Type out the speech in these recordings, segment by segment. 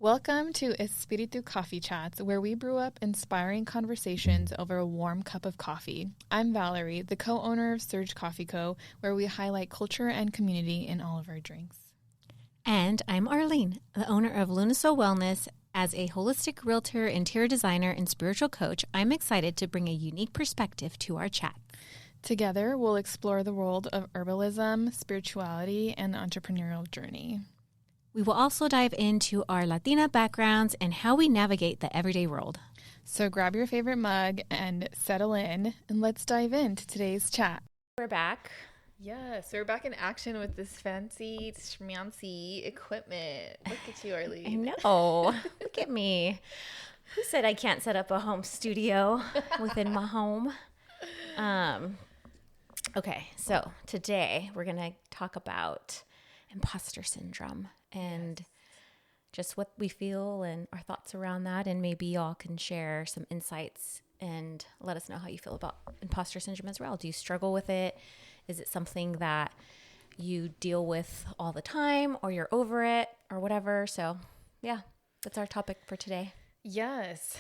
Welcome to Espiritu Coffee Chats, where we brew up inspiring conversations over a warm cup of coffee. I'm Valerie, the co-owner of Surge Coffee Co., where we highlight culture and community in all of our drinks. And I'm Arlene, the owner of Lunasoul Wellness. As a holistic realtor, interior designer, and spiritual coach, I'm excited to bring a unique perspective to our chat. Together, we'll explore the world of herbalism, spirituality, and the entrepreneurial journey. We will also dive into our Latina backgrounds and how we navigate the everyday world. So grab your favorite mug and settle in, and let's dive into today's chat. We're back. Yes, we're back in action with this fancy, schmancy equipment. Look at you, Arlene. I know. Look at me. Who said I can't set up a home studio within my home? Okay, so today we're going to talk about imposter syndrome and just what we feel and our thoughts around that. And maybe y'all can share some insights and let us know how you feel about imposter syndrome as well. Do you struggle with it? Is it something that you deal with all the time, or you're over it, or whatever? So yeah, that's our topic for today. Yes.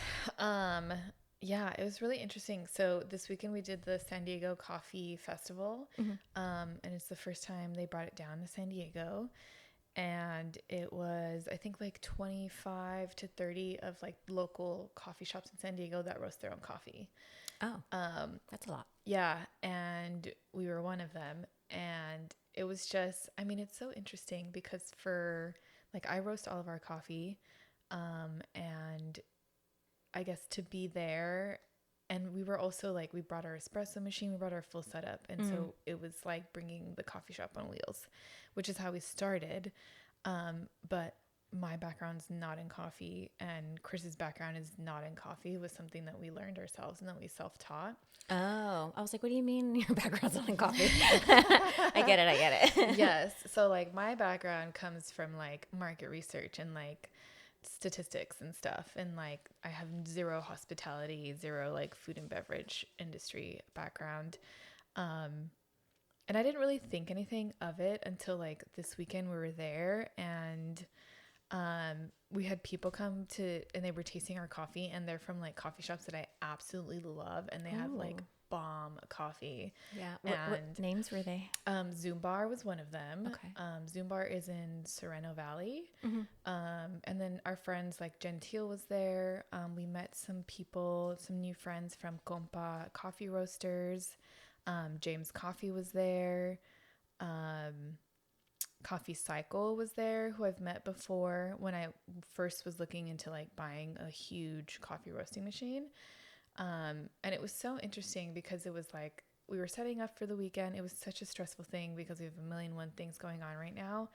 Yeah, it was really interesting. So this weekend we did the San Diego Coffee Festival, and it's the first time they brought it down to San Diego. And it was, I think, like 25 to 30 of like local coffee shops in San Diego that roast their own coffee. Oh, that's a lot. Yeah, and we were one of them. And it was just, I mean, it's so interesting because I roast all of our coffee, and I guess to be there, and we were also like, we brought our espresso machine, we brought our full setup. And so it was like bringing the coffee shop on wheels, which is how we started. But my background's not in coffee, and Chris's background is not in coffee. It was something that we learned ourselves and that we self-taught. Oh, I was like, what do you mean your background's not in coffee? I get it. Yes. So like my background comes from like market research and like statistics and stuff, and like I have zero hospitality, zero like food and beverage industry background, and I didn't really think anything of it until like this weekend we were there, and we had people come to, and they were tasting our coffee, and they're from like coffee shops that I absolutely love, and they have like bomb coffee. Yeah. What names were they? Zoom Bar was one of them. Okay. Zoom Bar is in Sereno Valley. And then our friends like Gentile was there. We met some people, some new friends from Compa Coffee Roasters. James Coffee was there. Coffee Cycle was there, who I've met before when I first was looking into like buying a huge coffee roasting machine. And it was so interesting because it was like we were setting up for the weekend. It was such a stressful thing because we have 1,000,001 things going on right now.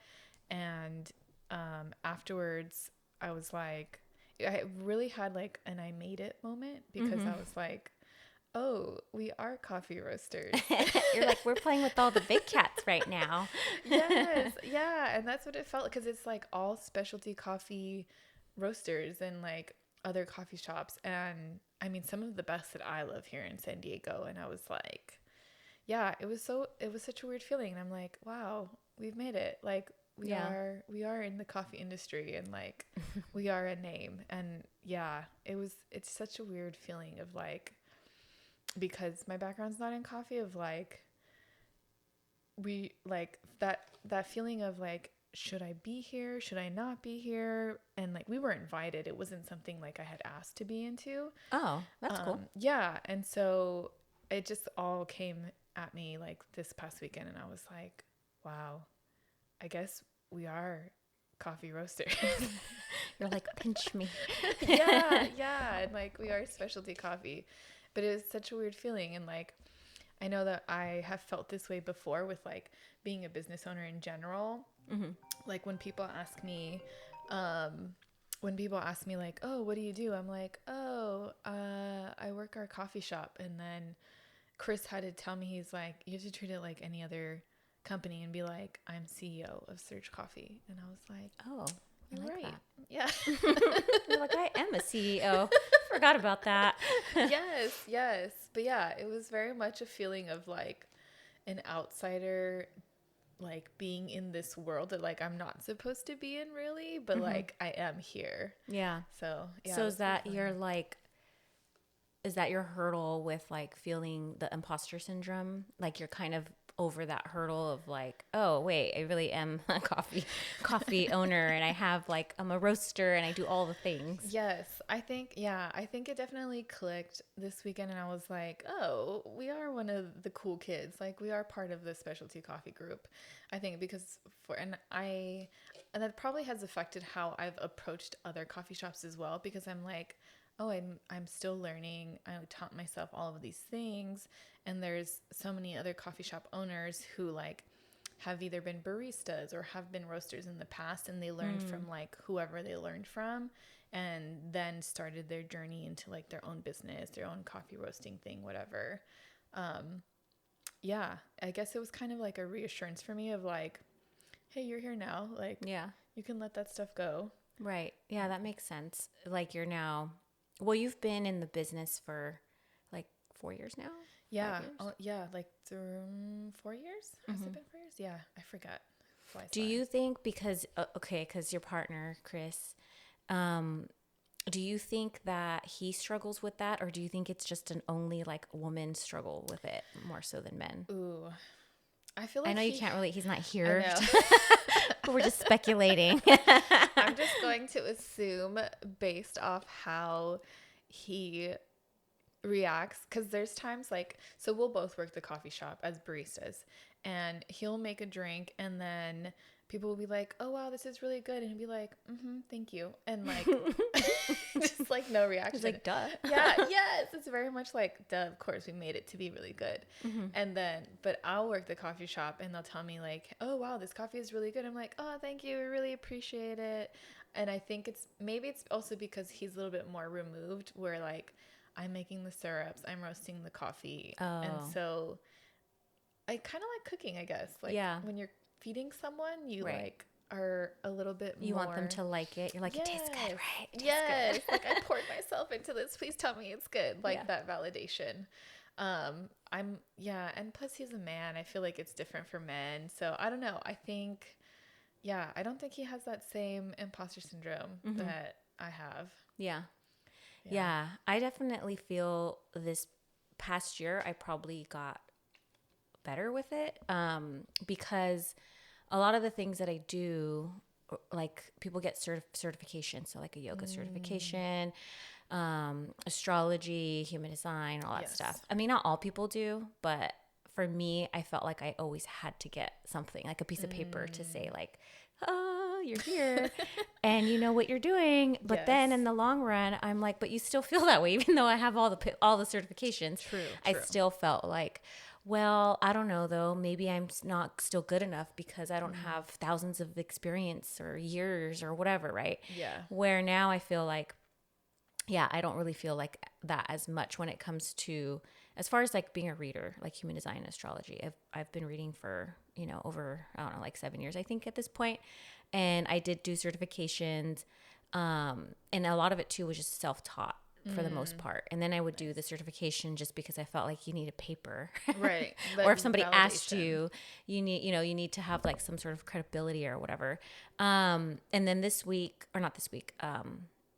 And afterwards, I was like, I really had like an I made it moment because I was like, oh, we are coffee roasters. You're like, we're playing with all the big cats right now. Yes. Yeah. And that's what it felt, because it's like all specialty coffee roasters and like other coffee shops. And I mean, some of the best that I love here in San Diego. And I was like, yeah, it was such a weird feeling. And I'm like, wow, we've made it. Like we are in the coffee industry, and like we are a name. And yeah, it's such a weird feeling of like, because my background's not in coffee, of like, we like that feeling of like, should I be here? Should I not be here? And like, we were invited. It wasn't something like I had asked to be into. Oh, that's cool. Yeah. And so it just all came at me like this past weekend, and I was like, wow, I guess we are coffee roasters. You're like, pinch me. Yeah. And like, we are specialty coffee. But it was such a weird feeling. And like, I know that I have felt this way before with like being a business owner in general. Like when people ask me like, oh, what do you do? I'm like, oh, I work our coffee shop. And then Chris had to tell me, he's like, you have to treat it like any other company and be like, I'm CEO of Surge Coffee. And I was like, oh, I like that. Yeah. You're like, I am a CEO. Forgot about that. Yes. But yeah, it was very much a feeling of like an outsider like being in this world that like I'm not supposed to be in really, but like I am here. Yeah. So yeah. So is that your like, is that your hurdle with like feeling the imposter syndrome? Like you're kind of over that hurdle of like, oh wait, I really am a coffee owner, and I have like, I'm a roaster and I do all the things. Yes, I think it definitely clicked this weekend, and I was like, oh, we are one of the cool kids. Like we are part of the specialty coffee group. I think because and that probably has affected how I've approached other coffee shops as well, because I'm like, oh, I'm still learning. I taught myself all of these things, and there's so many other coffee shop owners who like have either been baristas or have been roasters in the past, and they learned from like whoever they learned from, and then started their journey into like their own business, their own coffee roasting thing, whatever. Yeah, I guess it was kind of like a reassurance for me of like, hey, you're here now. Like, Yeah. you can let that stuff go. Right. Yeah, that makes sense. Like you're now, well, you've been in the business for like 4 years now? Yeah. 5 years? Oh, yeah. Like 4 years? Has it been 4 years? Yeah. I forgot. Flies Do by. you think because, because your partner, Chris, do you think that he struggles with that, or do you think it's just an only like woman struggle with it more so than men? Ooh. I feel like I know you can't really, he's not here. I know. But we're just speculating. I'm just going to assume based off how he reacts, because there's times like, so we'll both work the coffee shop as baristas, and he'll make a drink, and then people will be like, oh wow, this is really good, and he'll be like, thank you, and like just like no reaction. He's like, duh. Yeah, yes, it's very much like, duh, of course we made it to be really good. And then but I'll work the coffee shop, and they'll tell me like, oh wow, this coffee is really good. I'm like, oh, thank you, I really appreciate it. And I think it's also because he's a little bit more removed, where like I'm making the syrups, I'm roasting the coffee. And so I kind of like cooking, I guess. Like when you're feeding someone, you like are a little bit more. You want them to like it. You're like, it tastes good, right? It tastes Yes. good. Like I poured myself into this. Please tell me it's good. Like that validation. And plus he's a man. I feel like it's different for men. So I don't know. I think, I don't think he has that same imposter syndrome that I have. Yeah. I definitely feel this past year I probably got better with it, because a lot of the things that I do, like people get certification, so like a yoga certification, astrology, human design, all that stuff. I mean, not all people do, but for me, I felt like I always had to get something, like a piece of paper to say like, oh, you're here and you know what you're doing. But then in the long run, I'm like, but you still feel that way, even though I have all the certifications. True. I still felt like, well, I don't know though. Maybe I'm not still good enough because I don't have thousands of experience or years or whatever, right? Yeah. Where now I feel like, I don't really feel like that as much when it comes to, as far as like being a reader, like human design and astrology. I've been reading for, over, I don't know, like 7 years, I think at this point. And I did do certifications. And a lot of it too was just self-taught for the most part. And then I would do the certification just because I felt like you need a paper. Right. Or if somebody asked you, you need to have like some sort of credibility or whatever. And then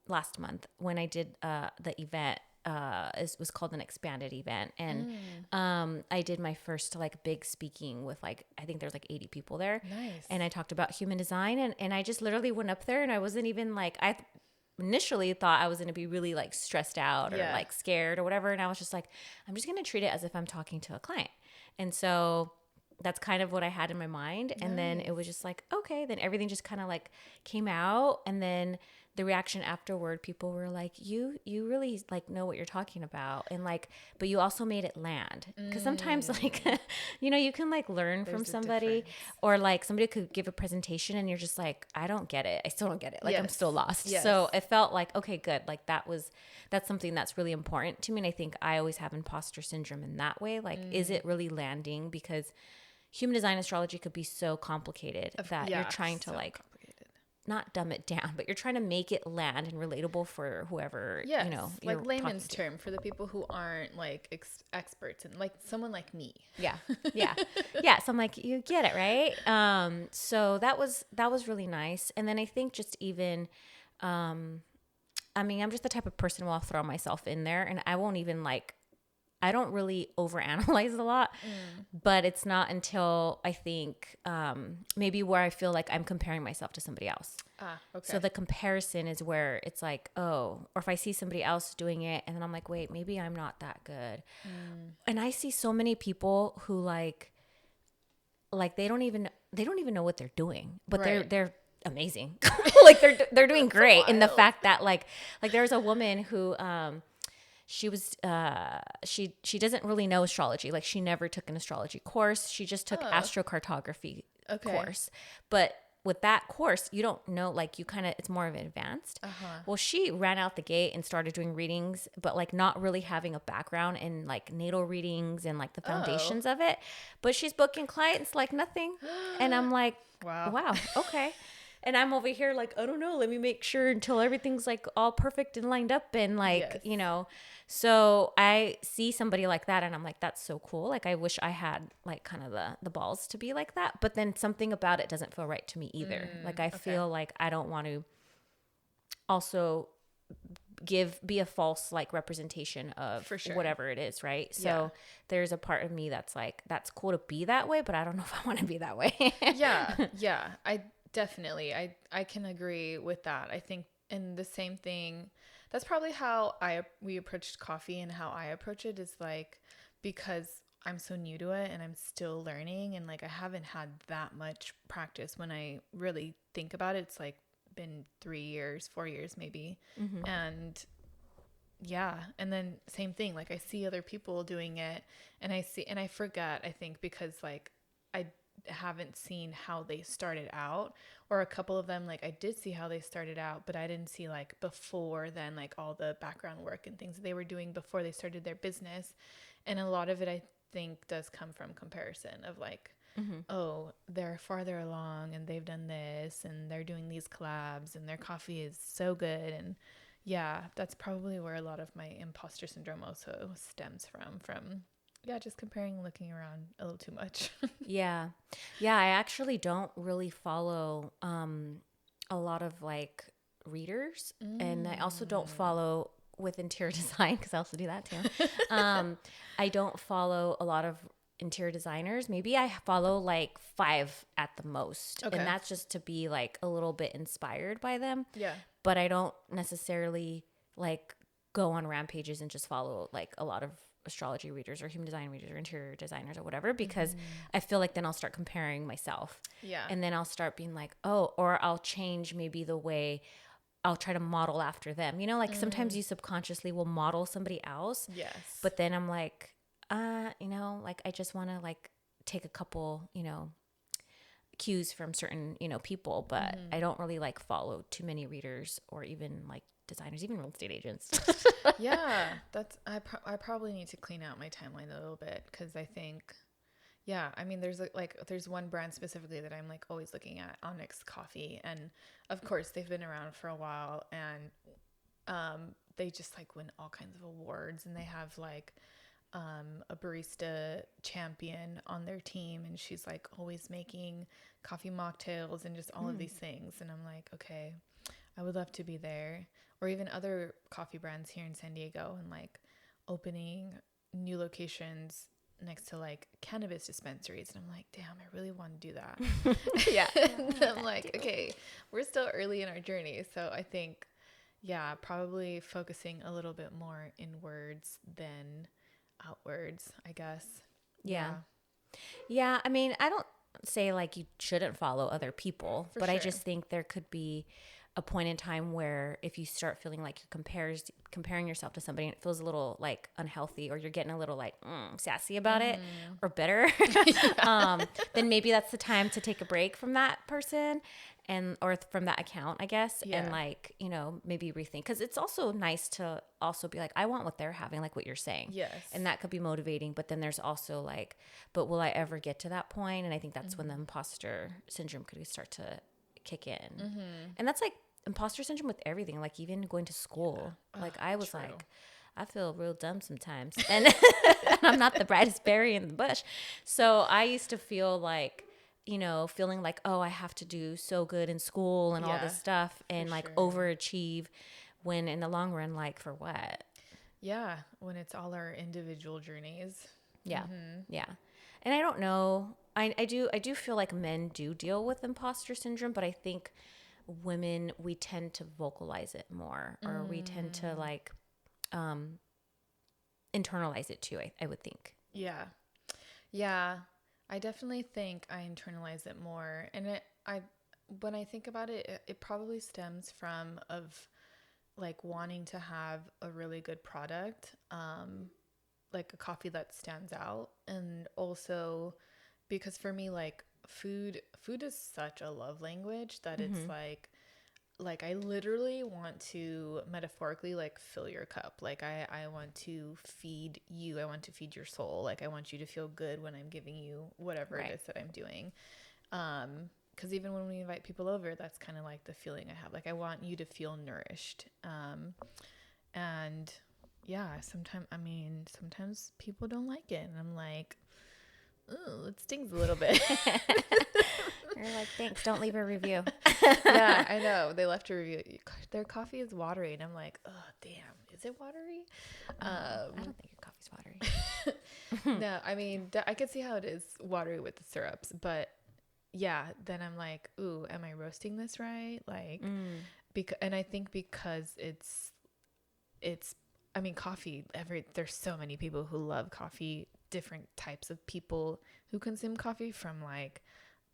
last month when I did the event, it was called an expanded event. And I did my first like big speaking with like, I think there's like 80 people there. Nice. And I talked about human design, and I just literally went up there, and I wasn't even like, I initially thought I was going to be really like stressed out or like scared or whatever. And I was just like, I'm just going to treat it as if I'm talking to a client. And so that's kind of what I had in my mind. And then it was just like, okay, then everything just kind of like came out. And then the reaction afterward, people were like, you really like know what you're talking about. And like, but you also made it land. Cause sometimes like, you can like learn from somebody, or like somebody could give a presentation and you're just like, I don't get it. I still don't get it. Like I'm still lost. So it felt like, okay, good. Like that's something that's really important to me. And I think I always have imposter syndrome in that way. Like, is it really landing? Because human design astrology could be so complicated that you're trying to like, not dumb it down, but you're trying to make it land and relatable for whoever, Yes, you know, like you're layman's talking to. term for the people who aren't like experts and like someone like me. Yeah. Yeah. Yeah. So I'm like, you get it, right? So that was really nice. And then I think just even, I mean, I'm just the type of person who I'll throw myself in there, and I won't even like, I don't really overanalyze a lot, but it's not until I think maybe where I feel like I'm comparing myself to somebody else. Ah, okay. So the comparison is where it's like, oh, or if I see somebody else doing it and then I'm like, wait, maybe I'm not that good. And I see so many people who like they don't even know what they're doing, but Right. they're amazing. Like they're doing great. And the wild. fact that like there was a woman who she was she doesn't really know astrology. Like she never took an astrology course. She just took astrocartography Okay. course. But with that course, you don't know, like you kind of, it's more of advanced. Well, she ran out the gate and started doing readings, but like not really having a background in like natal readings and like the foundations of it. But she's booking clients like nothing. And I'm like, wow, okay. And I'm over here like, I don't know, let me make sure until everything's like all perfect and lined up and like, Yes. you know. So I see somebody like that and I'm like, that's so cool. Like I wish I had like kind of the balls to be like that. But then something about it doesn't feel right to me either. Like I feel like I don't want to also be a false like representation of For sure. whatever it is, right? So there's a part of me that's like, that's cool to be that way, but I don't know if I want to be that way. Yeah. I definitely, I can agree with that. I think, and the same thing, that's probably how we approached coffee, and how I approach it is like, because I'm so new to it and I'm still learning, and like I haven't had that much practice. When I really think about it, it's like been 3 years, 4 years maybe. And yeah, and then same thing, like I see other people doing it and I forget, I think, because like I haven't seen how they started out, or a couple of them, like I did see how they started out, but I didn't see like before then, like all the background work and things that they were doing before they started their business. And a lot of it I think does come from comparison of like, oh, they're farther along and they've done this and they're doing these collabs and their coffee is so good. And yeah, that's probably where a lot of my imposter syndrome also stems from just comparing, looking around a little too much. Yeah. I actually don't really follow a lot of like readers, and I also don't follow with interior design, because I also do that too. I don't follow a lot of interior designers. Maybe I follow like 5 at the most, Okay. and that's just to be like a little bit inspired by them. Yeah. But I don't necessarily like go on rampages and just follow like a lot of astrology readers or human design readers or interior designers or whatever, because I feel like then I'll start comparing myself. Yeah. And then I'll start being like, oh, or I'll change maybe the way I'll try to model after them. You know, like sometimes you subconsciously will model somebody else. Yes. But then I'm like, you know, like I just want to like take a couple, you know, cues from certain, you know, people, but I don't really like follow too many readers or even like designers, even real estate agents. Yeah, that's I probably need to clean out my timeline a little bit, because I think, yeah, I mean, there's there's one brand specifically that I'm like always looking at, Onyx Coffee, and of course they've been around for a while, and they just like win all kinds of awards, and they have like a barista champion on their team, and she's like always making coffee mocktails and just all of these things, and I'm like, okay, I would love to be there. Or even other coffee brands here in San Diego, and like opening new locations next to like cannabis dispensaries. And I'm like, damn, I really want to do that. Yeah. And I'm like, okay, we're still early in our journey. So I think, yeah, probably focusing a little bit more inwards than outwards, I guess. Yeah. I mean, I don't say like you shouldn't follow other people, but I just think there could be a point in time where if you start feeling like you're comparing yourself to somebody and it feels a little like unhealthy, or you're getting a little like sassy about it or bitter, then maybe that's the time to take a break from that person or from that account, I guess. Yeah. And like, you know, maybe rethink, because it's also nice to also be like, I want what they're having, like what you're saying. Yes. And that could be motivating, but then there's also like, but will I ever get to that point? And I think that's when the imposter syndrome could start to kick in. And that's like imposter syndrome with everything, like even going to school. Like I was like, I feel real dumb sometimes. And I'm not the brightest berry in the bush. So I used to feel like, feeling like, oh, I have to do so good in school and all this stuff and like overachieve, when in the long run, like for what? Yeah. When it's all our individual journeys. Yeah. Yeah. And I don't know. I do feel like men do deal with imposter syndrome, but I think women, we tend to vocalize it more, or we tend to like internalize it too, I would think. Yeah. Yeah. I definitely think I internalize it more. And when I think about it, it probably stems from like wanting to have a really good product, like a coffee that stands out. And also because for me, like food is such a love language that it's like I literally want to metaphorically like fill your cup. Like I want to feed you. I want to feed your soul. Like I want you to feel good when I'm giving you whatever it is that I'm doing. Because even when we invite people over, that's kind of like the feeling I have. Like I want you to feel nourished. And yeah, sometimes people don't like it. And I'm like, ooh, it stings a little bit. You're like, thanks, don't leave a review. Yeah, I know. They left a review. Their coffee is watery. And I'm like, oh, damn. Is it watery? I don't think your coffee's watery. No, I mean, I could see how it is watery with the syrups. But yeah, then I'm like, ooh, am I roasting this right? Like, and I think because I mean, coffee, there's so many people who love coffee, different types of people who consume coffee, from like,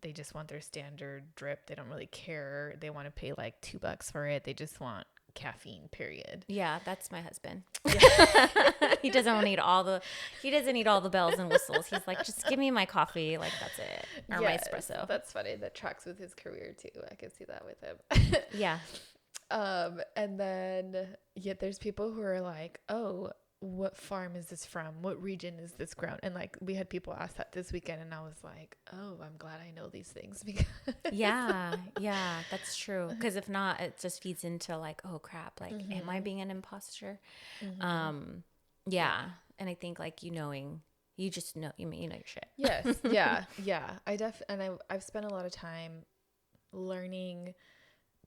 they just want their standard drip. They don't really care. They want to pay like $2 for it. They just want caffeine, period. Yeah, that's my husband. Yeah. He doesn't need all the bells and whistles. He's like, just give me my coffee. Like, that's it. Or my espresso. That's funny. That tracks with his career too. I can see that with him. Yeah. And then, there's people who are like, oh, what farm is this from? What region is this grown? And like, we had people ask that this weekend, and I was like, oh, I'm glad I know these things, because yeah, that's true. Because if not, it just feeds into like, oh crap, like, am I being an imposter? Yeah. And I think like, you just know, you know your shit. Yes. Yeah. I've spent a lot of time learning,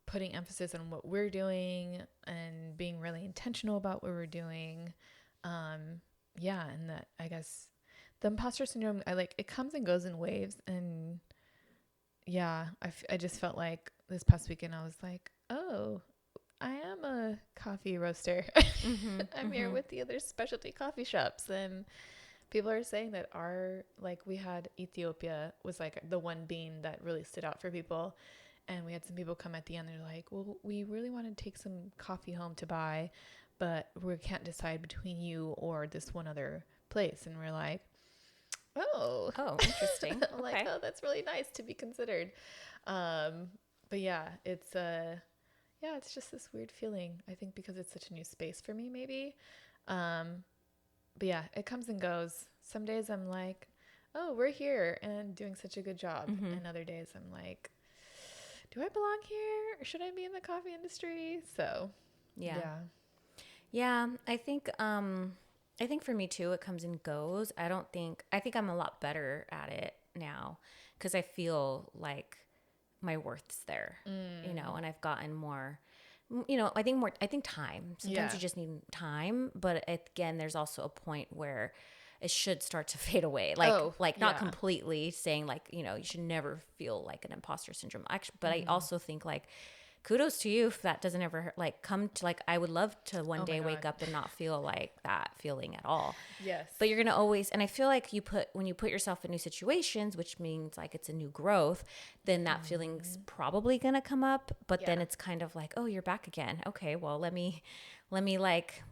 putting emphasis on what we're doing and being really intentional about what we're doing. And that, I guess, the imposter syndrome, it comes and goes in waves. And yeah, I just felt like this past weekend, I was like, oh, I am a coffee roaster. I'm here with the other specialty coffee shops, and people are saying that we had Ethiopia was like the one bean that really stood out for people. And we had some people come at the end. They're like, well, we really want to take some coffee home to buy, but we can't decide between you or this one other place. And we're like, oh, interesting. I'm like, oh, that's really nice to be considered. But yeah, it's just this weird feeling. I think because it's such a new space for me, maybe. But yeah, it comes and goes. Some days I'm like, oh, we're here and doing such a good job. And other days I'm like, do I belong here, or should I be in the coffee industry? So, yeah. I think for me too, it comes and goes. I think I'm a lot better at it now, because I feel like my worth's there, and I've gotten more, I think time. Sometimes you just need time, but again, there's also a point where it should start to fade away. Not completely saying like, you should never feel like an imposter syndrome. Actually, but I also think like, kudos to you if that doesn't ever like come to like, I would love to one day wake up and not feel like that feeling at all. Yes. But you're going to always, and I feel like when you put yourself in new situations, which means like it's a new growth, then that feeling's probably going to come up. But then it's kind of like, oh, you're back again. Okay, well, let me like,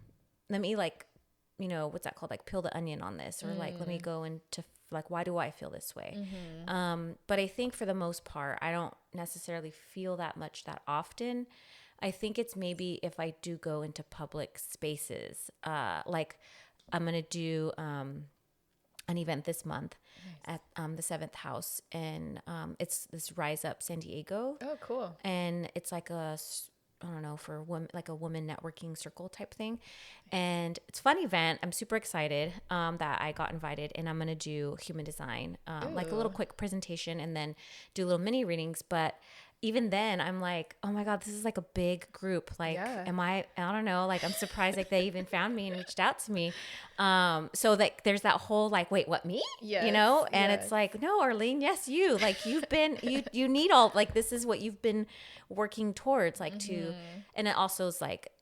what's that called? Like peel the onion on this, or like, let me go into like, why do I feel this way? But I think for the most part, I don't necessarily feel that much that often. I think it's maybe if I do go into public spaces, like I'm going to do an event this month Nice. at the 7th house, and it's this Rise Up San Diego, Oh, cool. and it's like I don't know, for women, like a woman networking circle type thing. And it's a fun event. I'm super excited that I got invited, and I'm going to do human design, like a little Ooh. quick presentation and then do little mini readings. But even then I'm like, oh my God, this is like a big group. Like, Yeah. I don't know, like I'm surprised like they even found me and reached out to me. So like there's that whole like, wait, what, me? Yes. You know? And Yes. it's like, no, Arlene, yes, you, like you've been, you need all, like, this is what you've been working towards, like to, and it also is like,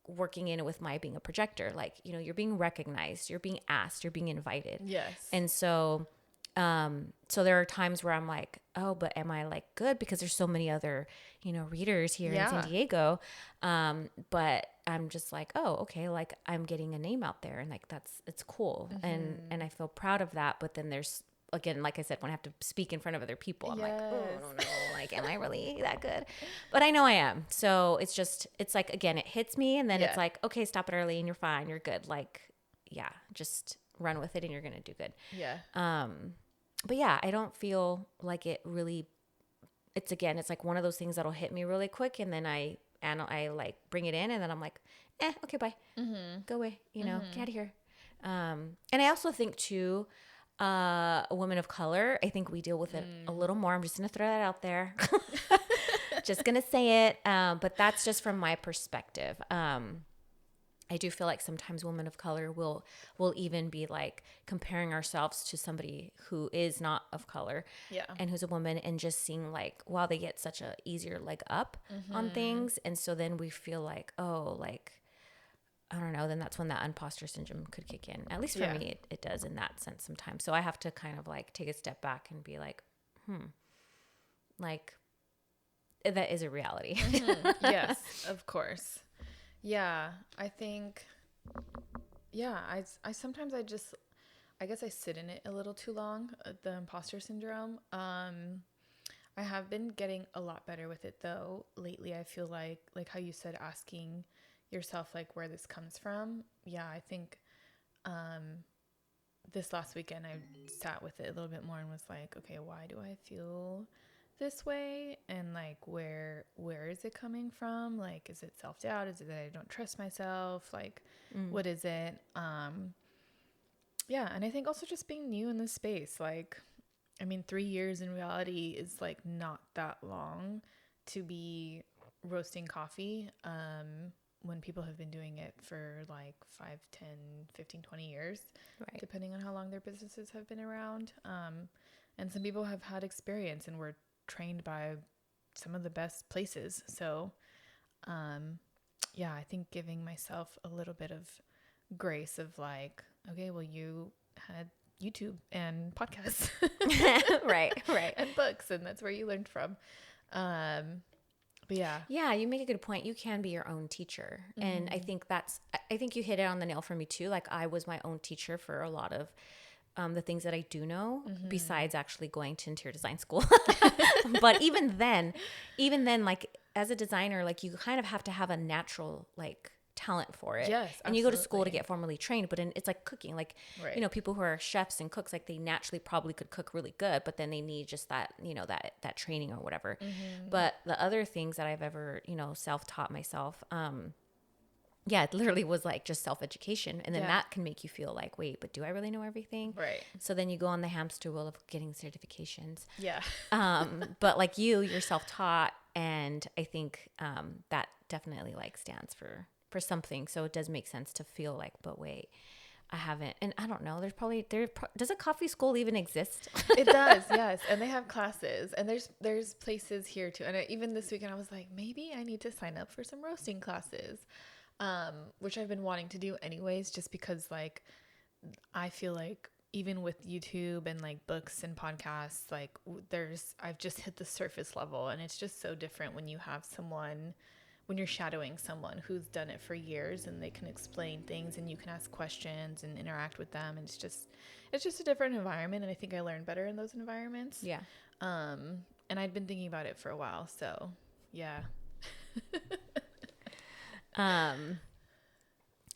working in it with my being a projector, like, you're being recognized, you're being asked, you're being invited. Yes. And so, so there are times where I'm like, oh, but am I like good? Because there's so many other, readers here in San Diego. But I'm just like, oh, okay. Like I'm getting a name out there, and like, it's cool. And I feel proud of that. But then there's, again, like I said, when I have to speak in front of other people, I'm like, oh, I don't know, like, am I really that good? But I know I am. So it's like, again, it hits me, and then it's like, okay, stop it early and you're fine. You're good. Like, yeah, just run with it and you're going to do good. Yeah. But yeah, I don't feel like it really, it's like one of those things that'll hit me really quick. And then I like bring it in, and then I'm like, okay, bye. Go away, get out of here. And I also think too, a woman of color, I think we deal with it a little more. I'm just going to throw that out there. Just going to say it. But that's just from my perspective. I do feel like sometimes women of color will even be like comparing ourselves to somebody who is not of color, and who's a woman, and just seeing like, wow, they get such a easier leg up on things. And so then we feel like, oh, like, I don't know, then that's when that imposter syndrome could kick in. At least for me, it does in that sense sometimes. So I have to kind of like take a step back and be like, like that is a reality. Yes, of course. Yeah, I think, I sometimes I guess I sit in it a little too long, the imposter syndrome. I have been getting a lot better with it though. Lately, I feel like how you said, asking yourself like where this comes from. Yeah, I think this last weekend I sat with it a little bit more and was like, okay, why do I feel this way? And like where is it coming from? Like, is it self-doubt? Is it that I don't trust myself? Like what is it? Yeah, and I think also just being new in this space, like, I mean, 3 years in reality is like not that long to be roasting coffee. When people have been doing it for like 5, 10, 15, 20 years, Right. depending on how long their businesses have been around. And some people have had experience and were trained by some of the best places. So, yeah, I think giving myself a little bit of grace of like, okay, well, you had YouTube and podcasts. Right. And books, and that's where you learned from. But yeah, you make a good point. You can be your own teacher. And I think you hit it on the nail for me too. Like I was my own teacher for a lot of the things that I do know, besides actually going to interior design school. But even then, like as a designer, like you kind of have to have a natural like talent for it. Yes, and you go to school to absolutely. get formally trained, but it's like cooking, like, Right. people who are chefs and cooks, like they naturally probably could cook really good, but then they need just that, that training or whatever. But the other things that I've ever, self-taught myself, yeah, it literally was like just self-education. And then that can make you feel like, wait, but do I really know everything? Right. So then you go on the hamster wheel of getting certifications. Yeah. But like you're self-taught. And I think that definitely like stands for something. So it does make sense to feel like, but wait, I haven't. And I don't know, does a coffee school even exist? It does, yes. And they have classes, and there's places here too. And even this weekend I was like, maybe I need to sign up for some roasting classes, which I've been wanting to do anyways, just because like I feel like even with YouTube and like books and podcasts, like I've just hit the surface level, and it's just so different when you have someone, when you're shadowing someone who's done it for years, and they can explain things and you can ask questions and interact with them. And it's just a different environment. And I think I learn better in those environments. Yeah. And I'd been thinking about it for a while. So yeah.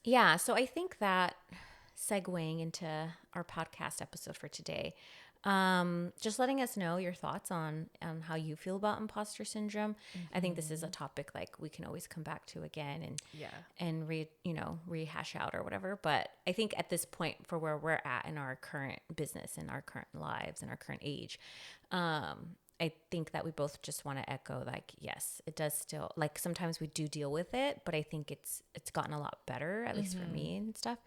Yeah. So I think that segueing into our podcast episode for today. Just letting us know your thoughts on how you feel about imposter syndrome. I think this is a topic like we can always come back to again and rehash out or whatever. But I think at this point, for where we're at in our current business and our current lives and our current age, I think that we both just want to echo, like, yes, it does still, like, sometimes we do deal with it, but I think it's gotten a lot better, at least for me and stuff.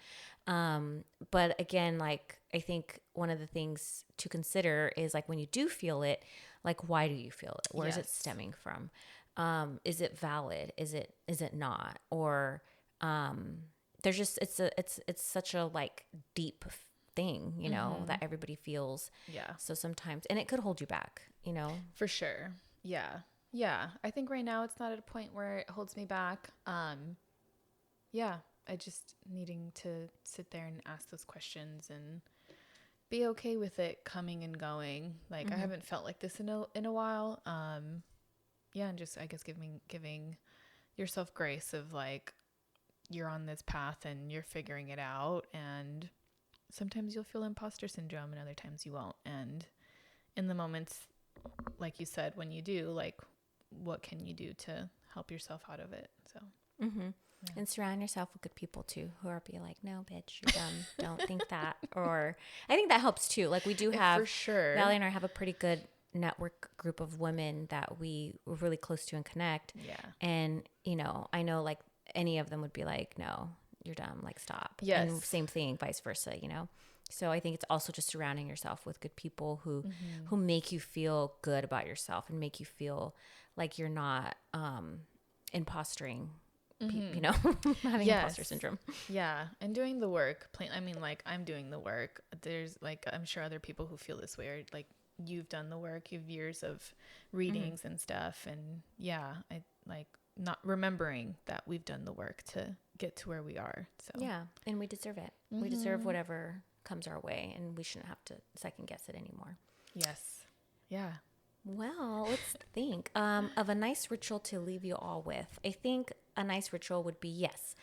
But again, like, I think one of the things to consider is, like, when you do feel it, like, why do you feel it? Where is it stemming from? Is it valid? Is it not? Or, there's just, it's such a, like, deep thing, you know, that everybody feels. Yeah. So sometimes, and it could hold you back, you know? For sure. Yeah. Yeah. I think right now it's not at a point where it holds me back. Yeah. I just needing to sit there and ask those questions and be okay with it coming and going. Like, I haven't felt like this in a while. Yeah. And just, I guess, giving yourself grace of, like, you're on this path and you're figuring it out, and sometimes you'll feel imposter syndrome and other times you won't. And in the moments, like you said, when you do, like, what can you do to help yourself out of it? So, yeah. And surround yourself with good people too, who are be like, no, bitch, you're dumb. Don't think that. Or I think that helps too. Like, we do have, for sure, Valerie and I have a pretty good network group of women that we were really close to and connect. Yeah. And, you know, I know, like, any of them would be like, no, you're dumb, like, stop. Yes. And same thing, vice versa, you know? So I think it's also just surrounding yourself with good people who make you feel good about yourself and make you feel like you're not impostering, you know, having imposter syndrome. Yeah. And doing the work. I mean, like, I'm doing the work. There's, like, I'm sure other people who feel this way, or, like, you've done the work. You have years of readings and stuff. And yeah, I, like, not remembering that we've done the work to get to where we are. So yeah, and we deserve it. We deserve whatever comes our way, and we shouldn't have to second guess it anymore. Yes. Yeah. Well, let's think of a nice ritual to leave you all with. I think a nice ritual would be, yes,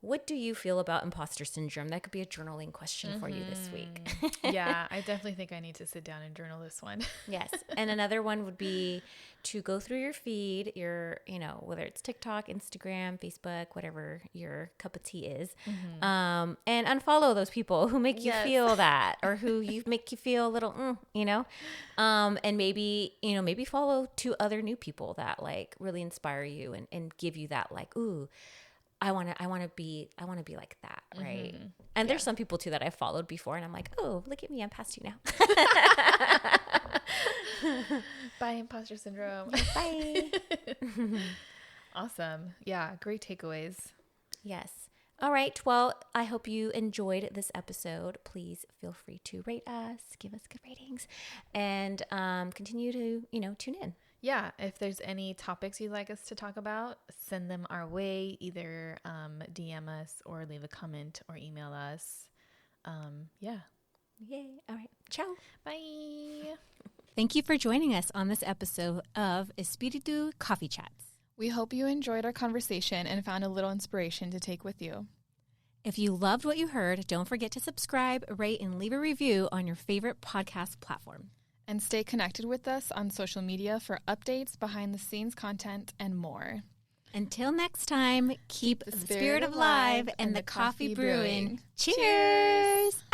what do you feel about imposter syndrome? That could be a journaling question for you this week. Yeah, I definitely think I need to sit down and journal this one. Yes. And another one would be to go through your feed, your, you know, whether it's TikTok, Instagram, Facebook, whatever your cup of tea is, and unfollow those people who make you feel that, or who make you feel a little, you know, and maybe, you know, maybe follow 2 other new people that, like, really inspire you and give you that, like, ooh, I want to be like that. Right. And there's some people too that I've followed before, and I'm like, oh, look at me. I'm past you now. Bye, imposter syndrome. Bye. Awesome. Yeah. Great takeaways. Yes. All right. Well, I hope you enjoyed this episode. Please feel free to rate us, give us good ratings, and continue to, you know, tune in. Yeah, if there's any topics you'd like us to talk about, send them our way. Either DM us or leave a comment or email us. Yeah. Yay. All right. Ciao. Bye. Thank you for joining us on this episode of Espiritu Coffee Chats. We hope you enjoyed our conversation and found a little inspiration to take with you. If you loved what you heard, don't forget to subscribe, rate, and leave a review on your favorite podcast platform. And stay connected with us on social media for updates, behind-the-scenes content, and more. Until next time, keep the spirit alive and the coffee brewing. Cheers!